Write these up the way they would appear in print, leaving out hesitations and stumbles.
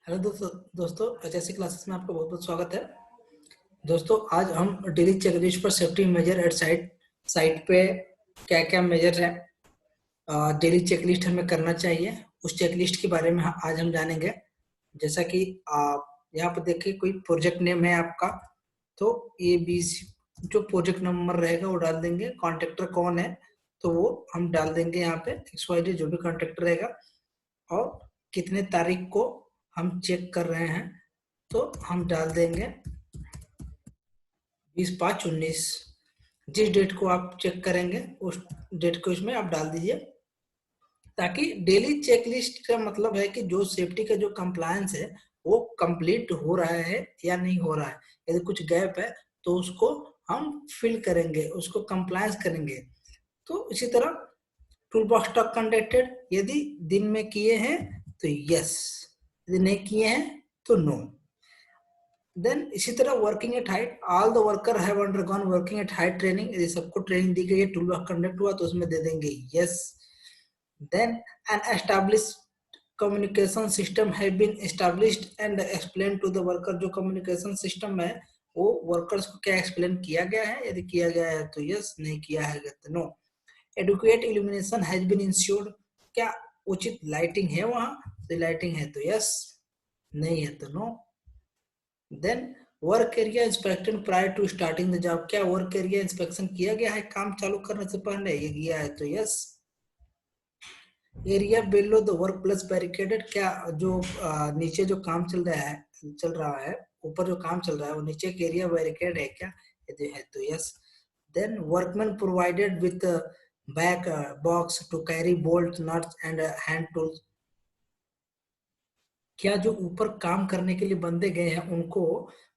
Hello दोस्तों HSC classes में आपका बहुत बहुत स्वागत है। दोस्तों आज हम डेली चेकलिस्ट पर सेफ्टी मेजर एट साइट पे क्या क्या मेजर है डेली चेकलिस्ट हमें करना चाहिए, उस चेकलिस्ट के बारे में आज हम जानेंगे। जैसा कि आप यहाँ पर देखिए कोई प्रोजेक्ट नेम है आपका, तो ABC जो प्रोजेक्ट नंबर रहेगा वो डाल देंगे। कॉन्ट्रैक्टर कौन है तो वो हम डाल देंगे यहाँ पे XYZ जो भी कॉन्ट्रैक्टर रहेगा, और कितने तारीख को हम चेक कर रहे हैं तो हम डाल देंगे 20/5/19। जिस डेट को आप चेक करेंगे उस डेट को इसमें आप डाल दीजिए, ताकि डेली चेकलिस्ट का मतलब है कि जो सेफ्टी का जो कंप्लायंस है वो कंप्लीट हो रहा है या नहीं हो रहा है। यदि कुछ गैप है तो उसको हम फिल करेंगे, उसको कंप्लायंस करेंगे। तो इसी तरह टूल बॉक्स टॉक कंडक्टेड, यदि दिन में किए हैं तो यस, यदि नहीं किए हैं तो नो। देन इसी तरह working at height, all the worker have undergone working at height training, यदि सबको ट्रेनिंग दी गई है, टूल वर्क कंडक्ट हुआ तो उसमें दे देंगे yes. Then an established communication system have been established and explain to the worker, जो कम्युनिकेशन सिस्टम है वो वर्कर्स को क्या एक्सप्लेन किया गया है, यदि किया गया है तो यस, नहीं किया है तो no. Adequate illumination has been ensured, क्या उचित लाइटिंग है वहां, तो लाइटिंग है तो यस, नहीं है तो no. Then work area inspection prior to starting the job, क्या वर्क एरिया इंस्पेक्शन किया गया है काम चालू करने से पहले, ये किया है तो yes. Area below the work place barricaded, क्या जो नीचे जो काम चल रहा है, ऊपर जो काम चल रहा है वो नीचे के एरिया बैरिकेड है क्या, यदि है तो yes. Then workman provided with back box to carry bolt nuts and hand tools, क्या जो ऊपर काम करने के लिए बंदे गए हैं उनको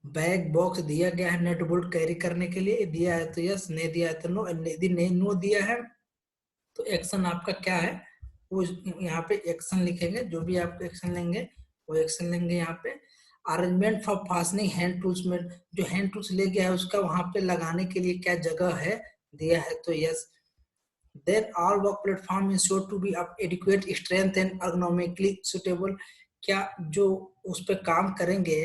बैग बॉक्स दिया गया है नट बोल्ट कैरी करने के लिए, दिया है तो यस, नहीं दिया है तो नो। यदि नहीं नो दिया है तो एक्शन आपका क्या है वो यहाँ पे एक्शन लिखेंगे, जो भी आप एक्शन लेंगे वो एक्शन लेंगे यहाँ पे। Arrangement for fastening hand tools में, जो हैंड टूल्स ले गया है उसका वहां पे लगाने के लिए क्या जगह है, दिया है तो yes. Then all work platform ensure to be of adequate strength and ergonomically suitable, क्या जो उस पर काम करेंगे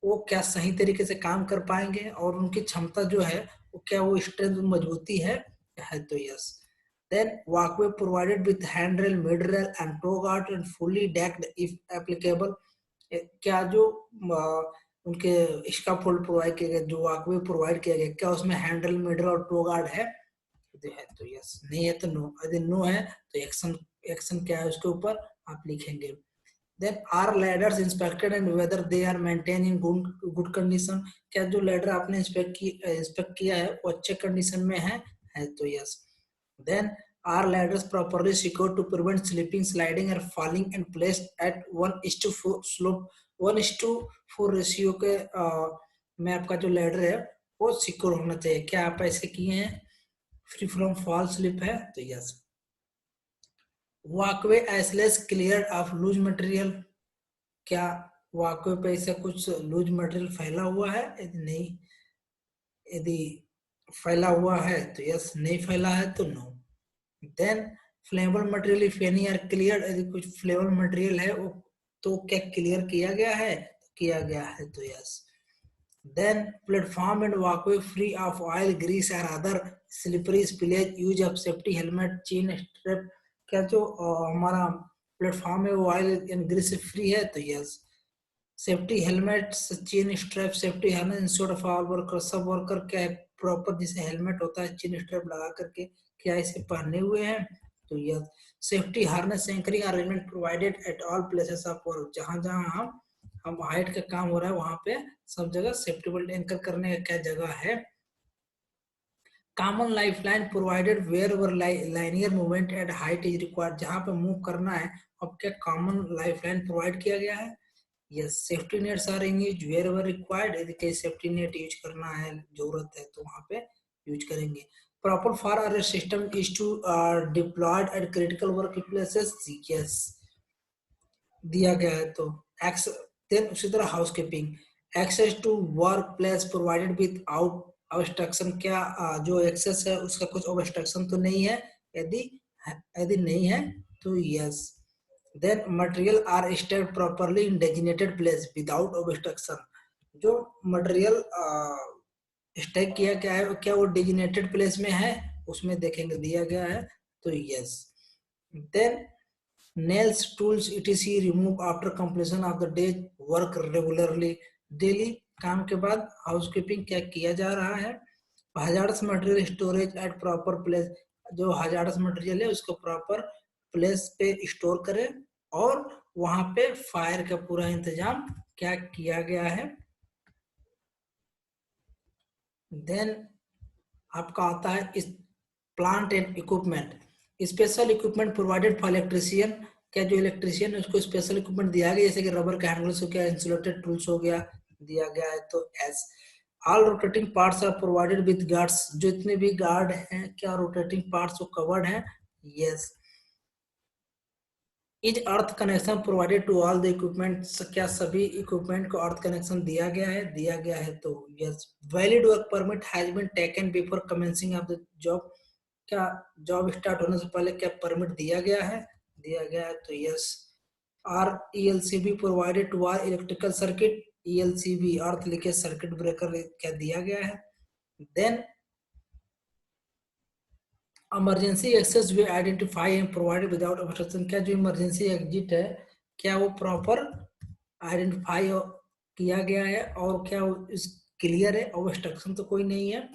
वो क्या सही तरीके से काम कर पाएंगे और उनकी क्षमता जो है वो क्या वो स्ट्रेंथ मजबूती है तो yes. Then walkway provided with handrail, midrail and toe guard and fully decked if applicable, क्या जो उनके स्काफोल्ड प्रोवाइड किया गया, जो वॉकवे प्रोवाइड किया गया, क्या उसमें हैंडल मिडल और टो गार्ड है तो यस, नहीं है तो नो। यदि नो है तो एक्शन, एक्शन क्या है उसके ऊपर आप लिखेंगे। Then are ladders inspected and whether they are maintain in good condition, क्या जो लैडर आपने इंस्पेक्ट किया है वो अच्छे कंडीशन में है तो yes. Then are ladders properly secured to prevent slipping sliding और falling and placed at 1:4 slope, 1:4 ratio के में आपका जो लैडर है वो सिक्योर होना चाहिए, क्या आप ऐसे किए हैं, फ्री फ्रॉम फॉल स्लिप है तो yes. Walkway aisles clear of loose material, क्या वॉकवे पे ऐसा कुछ लूज मटेरियल फैला हुआ है, यदि नहीं, यदि फैला हुआ है तो यस, नहीं फैला है तो no. Then flammable material if any are clear, यदि कुछ फ्लेमेबल मटेरियल है वो तो क्या क्लियर किया गया है, किया गया है तो yes. Then platform and walkway free of oil, grease or other slippery spillage, use of safety helmet, chain strap, क्या जो हमारा प्लेटफॉर्म है वो ऑयल एंड ग्रीस से फ्री है तो yes. Safety helmet, chain strap, safety helmet insured of all worker, सब worker क्या है प्रॉपर जैसे हेलमेट होता है चेन स्ट्रैप लगा करके क्या इसे पहने हुए हैं तो yes. Safety harness anchoring arrangement provided at all places of work, जहां जहां हम हाइट का काम हो रहा है वहां पे सब जगह सेफ्टी बेल्ट एंकर करने का क्या जगह है। Common lifeline provided where over linear movement at height is required, जहां पे मूव करना है अब क्या कॉमन लाइफलाइन प्रोवाइड किया गया है। Yes, safety nets are use wherever required, यदि कहीं सेफ्टी नेट यूज करना है जरूरत है तो वहां पे यूज करेंगे। Proper fire arrest system is to deployed at critical work places, yes, दिया गया है तो एक्स। देन उसी तरह housekeeping, access to work place provided without obstruction, क्या जो एक्सेस है उसका कुछ ऑब्स्ट्रक्शन तो नहीं है, यदि यदि नहीं है तो yes. Then material are stacked properly in designated place without obstruction. जो मटेरियल स्टैक किया गया है क्या वो डेजिनेटेड प्लेस में है, उसमें देखेंगे दिया गया है तो yes. Then nails tools etc remove after completion of the day, work regularly, daily काम के बाद हाउसकीपिंग क्या किया जा रहा है। hazardous material storage at proper place, जो hazardous material है उसको प्रॉपर प्लेस पे स्टोर करें और वहां पे फायर का पूरा इंतजाम क्या किया गया है। देन आपका आता है इस plant and equipment, special equipment provided for electrician, क्या जो इलेक्ट्रिशियन है उसको स्पेशल इक्विपमेंट दिया गया जैसे कि रबर का हैंडल्स हो गया, इंसुलेटेड टूल्स हो गया, दिया गया है तो yes. All rotating parts are provided with guards, जो इतने भी गार्ड हैं क्या रोटेटिंग पार्ट्स वो कवर्ड हैं, yes. Is earth connection provided to all the equipment, क्या सभी इक्विपमेंट को अर्थ कनेक्शन दिया गया है, दिया गया है तो yes. Valid work permit has been taken before commencing of the job, क्या जॉब स्टार्ट होने से पहले क्या परमिट दिया गया है, दिया गया है तो yes. Are ELCB provided to our electrical circuit, ELCB earth leakage circuit breaker क्या दिया गया है। Then emergency access way identify and provided without obstruction, क्या जो इमरजेंसी एग्जिट है क्या वो प्रॉपर आइडेंटिफाई किया गया है और क्या वो इस क्लियर है, ऑब्स्ट्रक्शन तो कोई नहीं है।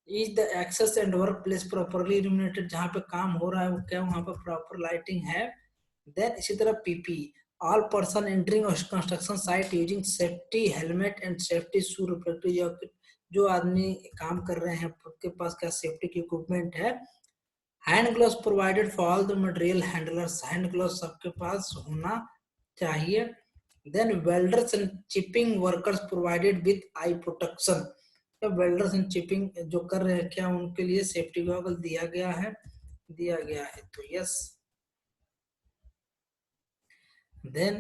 Is the access and work place properly illuminated, जहाँ पे काम हो रहा है वो क्या वहाँ पे प्रॉपर लाइटिंग है। देन इसी तरह PP, all person entering construction site using safety helmet and safety shoe reflective jacket, जो आदमी काम कर रहे हैं उनके पास क्या सेफ्टी की इक्विपमेंट है। Hand gloves provided for all the material handlers, hand gloves सबके पास होना चाहिए। Then welders and chipping workers provided with eye protection, welders and chipping जो कर रहे हैं क्या उनके लिए सेफ्टी गॉगल दिया गया है, दिया गया है तो yes. Then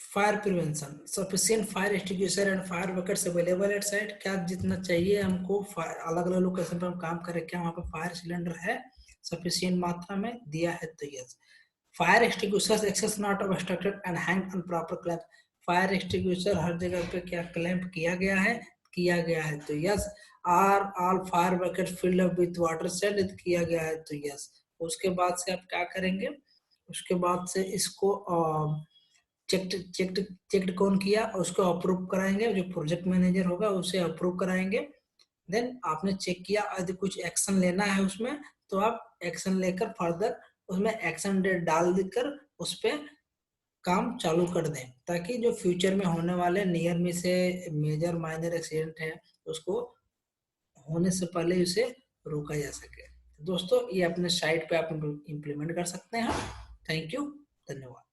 fire prevention, sufficient fire extinguisher and fire buckets available at site, क्या जितना चाहिए हमको अलग अलग लोकेशन पर हम काम करें क्या वहाँ पे फायर सिलेंडर है सफिशिएंट मात्रा में, दिया है तो yes. Fire extinguishers access not obstructed and hang on proper clamp, fire extinguisher हर जगह पे क्या क्लैंप किया गया है, किया गया है तो yes. Are all fire bucket filled up with water set, किया गया है तो यस। उसके बाद से आप क्या करेंगे, उसके बाद से इसको चेक्ड चेक्ड चेक्ड कौन किया उसको अप्रूव कराएंगे, जो प्रोजेक्ट मैनेजर होगा उसे अप्रूव कराएंगे। देन आपने चेक किया यदि कुछ एक्शन लेना है उसमें तो आप एक्शन लेकर फर्दर उसमें एक्शन डेट डाल देकर उस पर काम चालू कर दें ताकि जो फ्यूचर में होने वाले नियर में से मेजर माइनर एक्सीडेंट है उसको होने से पहले उसे रोका जा सके। दोस्तों ये अपने साइट पे आप इम्प्लीमेंट कर सकते हैं। थैंक यू, धन्यवाद।